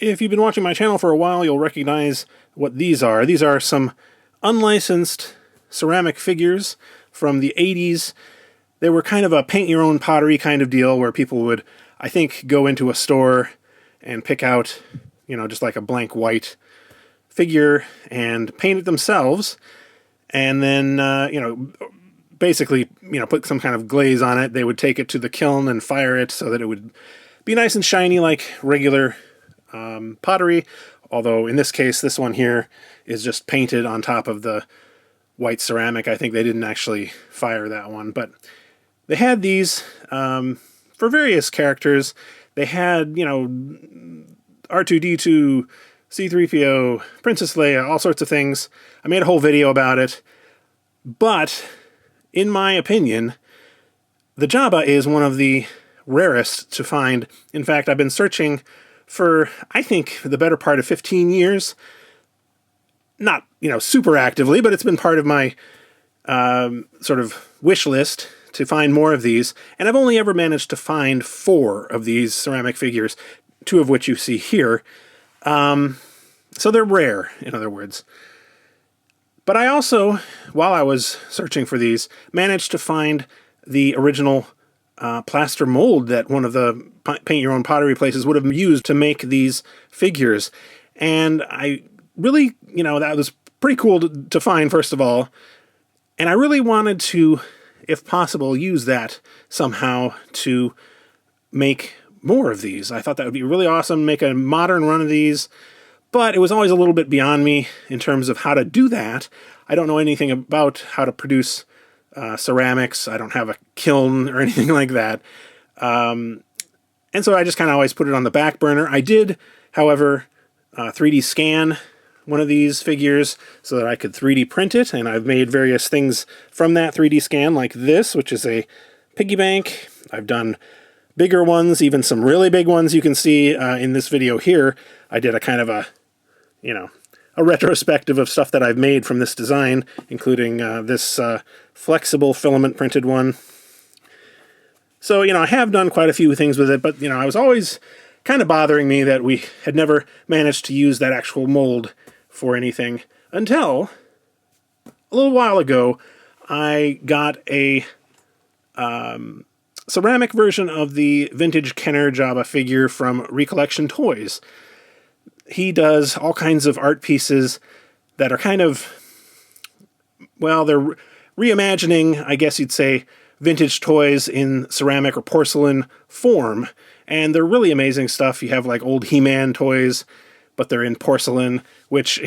If you've been watching my channel for a while, you'll recognize what these are. These are some unlicensed ceramic figures from the 80s. They were kind of a paint-your-own pottery kind of deal where people would, I think, go into a store and pick out, just like a blank white figure and paint it themselves. And then, basically, put some kind of glaze on it. They would take it to the kiln and fire it so that it would be nice and shiny like regular pottery, although in this case, this one here is just painted on top of the white ceramic. I think they didn't actually fire that one, but they had these for various characters. They had, R2-D2, C-3PO, Princess Leia, all sorts of things. I made a whole video about it, but in my opinion, the Jabba is one of the rarest to find. In fact, I've been searching for, I think, the better part of 15 years. Not, super actively, but it's been part of my sort of wish list to find more of these. And I've only ever managed to find 4 of these ceramic figures, 2 of which you see here. So they're rare, in other words. But I also, while I was searching for these, managed to find the original plaster mold that one of the paint-your-own pottery places would have used to make these figures. And I really, that was pretty cool to find, first of all. And I really wanted to, if possible, use that somehow to make more of these. I thought that would be really awesome, make a modern run of these. But it was always a little bit beyond me in terms of how to do that. I don't know anything about how to produce ceramics. I don't have a kiln or anything like that. And so I just kind of always put it on the back burner. I did, however, 3D scan one of these figures so that I could 3D print it, and I've made various things from that 3D scan, like this, which is a piggy bank. I've done bigger ones, even some really big ones you can see in this video here. I did a kind of a retrospective of stuff that I've made from this design, including this flexible filament printed one. So, I have done quite a few things with it, but, I was always kind of bothering me that we had never managed to use that actual mold for anything until a little while ago I got a ceramic version of the vintage Kenner Jabba figure from ReCollection Toys. He does all kinds of art pieces that are kind of, well, they're reimagining, I guess you'd say, vintage toys in ceramic or porcelain form. And they're really amazing stuff. You have like old He-Man toys, but they're in porcelain, which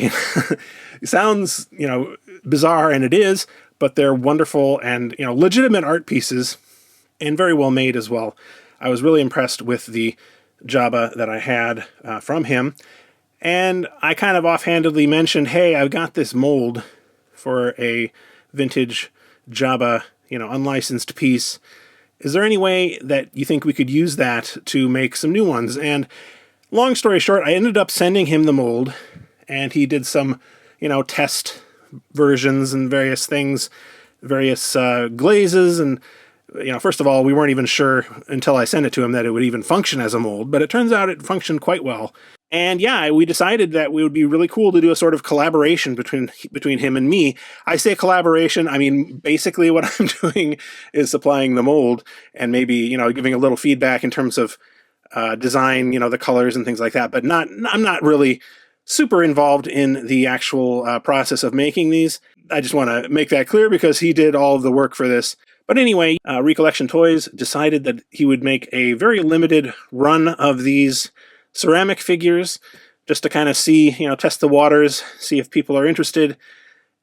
sounds, bizarre, and it is, but they're wonderful and, legitimate art pieces and very well made as well. I was really impressed with the Jabba that I had from him. And I kind of offhandedly mentioned, hey, I've got this mold for a vintage Jabba, unlicensed piece. Is there any way that you think we could use that to make some new ones? And long story short, I ended up sending him the mold, and he did some, test versions and various things, various glazes. And, first of all, we weren't even sure until I sent it to him that it would even function as a mold, but it turns out it functioned quite well. And yeah, we decided that it would be really cool to do a sort of collaboration between him and me. I say collaboration, I mean, basically what I'm doing is supplying the mold and maybe, giving a little feedback in terms of design, the colors and things like that. But I'm not really super involved in the actual process of making these. I just want to make that clear because he did all of the work for this. But anyway, ReCollection Toys decided that he would make a very limited run of these ceramic figures just to kind of see, test the waters, see if people are interested.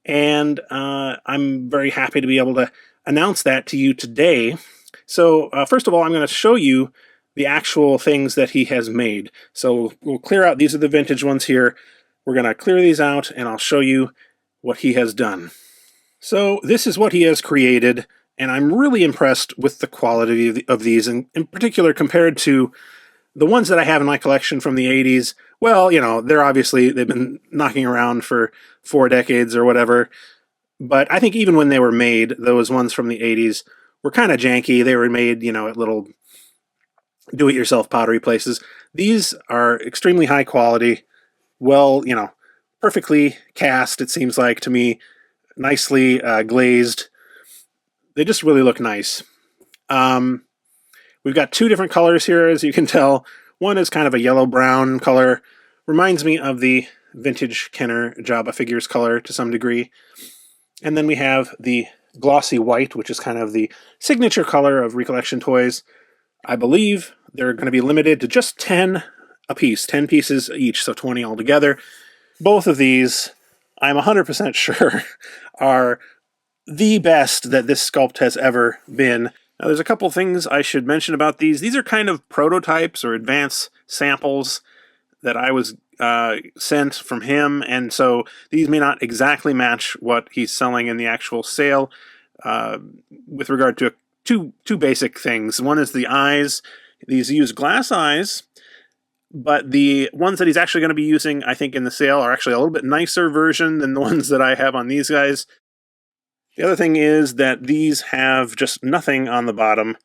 And I'm very happy to be able to announce that to you today. So first of all, I'm going to show you the actual things that he has made. So we'll clear out, these are the vintage ones here. We're going to clear these out and I'll show you what he has done. So this is what he has created, and I'm really impressed with the quality of these, and in particular compared to the ones that I have in my collection from the 80s. Well, they've been knocking around for 4 decades or whatever. But I think even when they were made, those ones from the 80s were kind of janky. They were made, at little do-it-yourself pottery places. These are extremely high quality, well, perfectly cast, it seems like to me, nicely glazed. They just really look nice. We've got two different colors here, as you can tell. One is kind of a yellow-brown color. Reminds me of the vintage Kenner Jabba figures color to some degree. And then we have the glossy white, which is kind of the signature color of ReCollection Toys. I believe they're going to be limited to just 10 a piece, 10 pieces each, so 20 altogether. Both of these, I'm 100% sure, are the best that this sculpt has ever been. Now, there's a couple things I should mention about these. These are kind of prototypes or advanced samples that I was sent from him, and so these may not exactly match what he's selling in the actual sale with regard to two basic things. One is the eyes. These use glass eyes, but the ones that he's actually going to be using, I think, in the sale are actually a little bit nicer version than the ones that I have on these guys. The other thing is that these have just nothing on the bottom.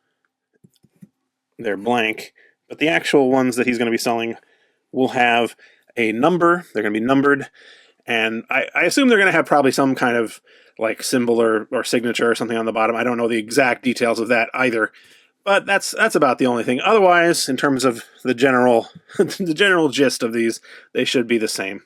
They're blank. But the actual ones that he's going to be selling will have a number. They're going to be numbered. And I assume they're going to have probably some kind of like symbol or signature or something on the bottom. I don't know the exact details of that either. But that's about the only thing. Otherwise, in terms of the general the general gist of these, they should be the same.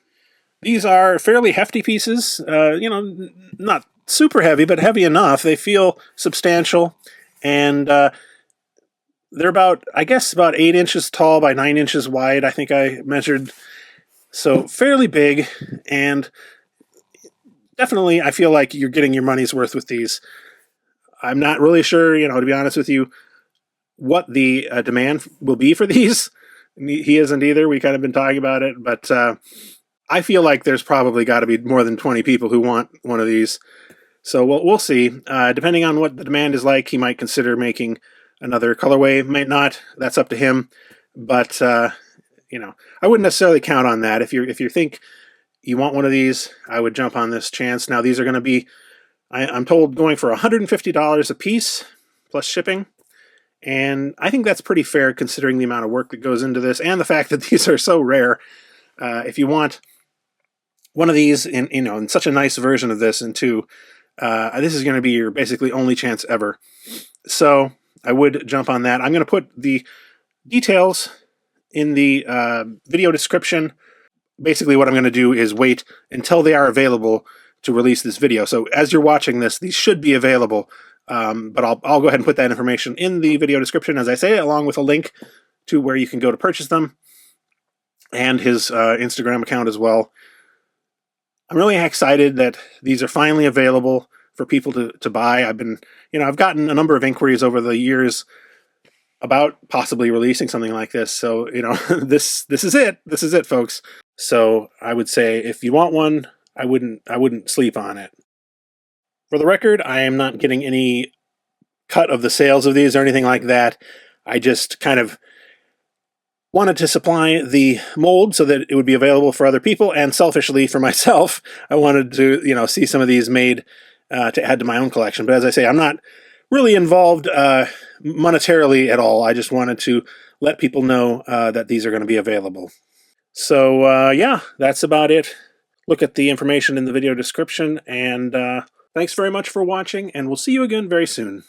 These are fairly hefty pieces. Not super heavy, but heavy enough. They feel substantial, and they're about 8 inches tall by 9 inches wide, I think I measured. So fairly big, and definitely I feel like you're getting your money's worth with these. I'm not really sure, to be honest with you, what the demand will be for these. He isn't either. We kind of been talking about it, but I feel like there's probably got to be more than 20 people who want one of these. So we'll see. Depending on what the demand is like, he might consider making another colorway. Might not. That's up to him. But I wouldn't necessarily count on that. If you think you want one of these, I would jump on this chance. Now these are going to be, I'm told, going for $150 a piece plus shipping. And I think that's pretty fair considering the amount of work that goes into this and the fact that these are so rare. If you want one of these in such a nice version of this, and this is going to be your basically only chance ever. So I would jump on that. I'm going to put the details in the video description. Basically what I'm going to do is wait until they are available to release this video. So as you're watching this, these should be available. But I'll go ahead and put that information in the video description, as I say, along with a link to where you can go to purchase them, and his Instagram account as well. I'm really excited that these are finally available for people to buy. I've gotten a number of inquiries over the years about possibly releasing something like this. So, this is it. This is it, folks. So I would say if you want one, I wouldn't sleep on it. For the record, I am not getting any cut of the sales of these or anything like that. I just kind of wanted to supply the mold so that it would be available for other people, and selfishly for myself, I wanted to, see some of these made to add to my own collection. But as I say, I'm not really involved monetarily at all. I just wanted to let people know that these are going to be available. So, yeah, that's about it. Look at the information in the video description, and thanks very much for watching, and we'll see you again very soon.